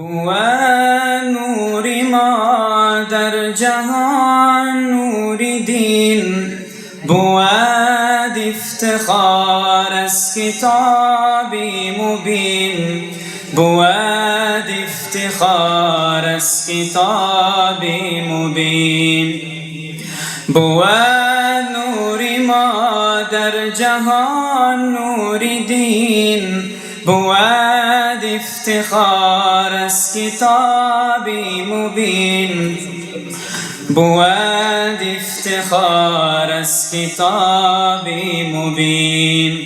بود نور ما در جهان نور دین، بود افتخار از کتابی مبین، بود افتخار از کتابی مبین. بود نور ما در جهان نور دین، بود افتخار از کتابی مبین، بود افتخار از کتابی مبین.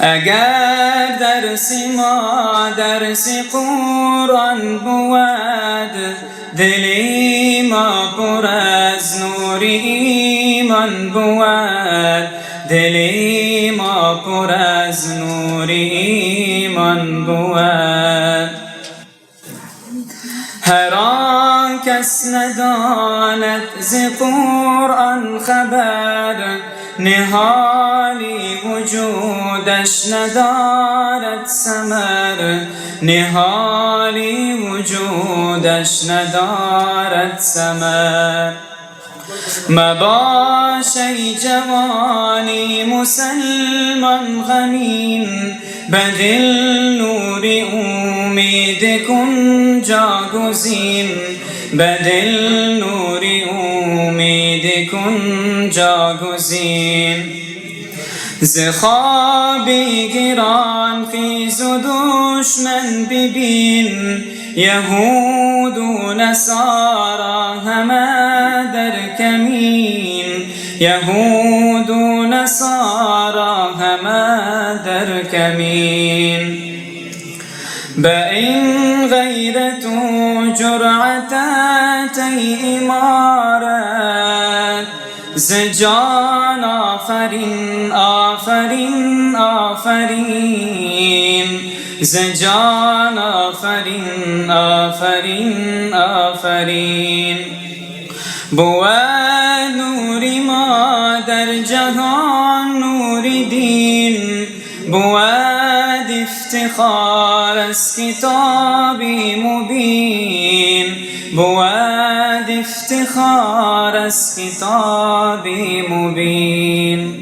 اگر درس ما درس قرآن بود، دل ما پر از نور ایمان بود، دل ما پر از نور ایمان بود. هر آن کس نداند ز قرآن خبر، نهالی وجودش ندارد ثمر، نهالی وجودش ندارد ثمر. مباش ای جوانی مسلمان غمین، به دل نور امید کن جاگزین، به دل نور امید کن جاگزین. ز خواب گران خیز و دشمن ببین، یهود و نصارا همه در کمین، یهود و نصارا همه در کمین. به این غیرت و جرأت ای امارت، ز جان آفرین آفرین آفرین، ز جان آفرین آفرین آفرین. بود نور ما در جهان نور دین، بود افتخار از کتابی مبین، بود افتخار از کتابی مبین.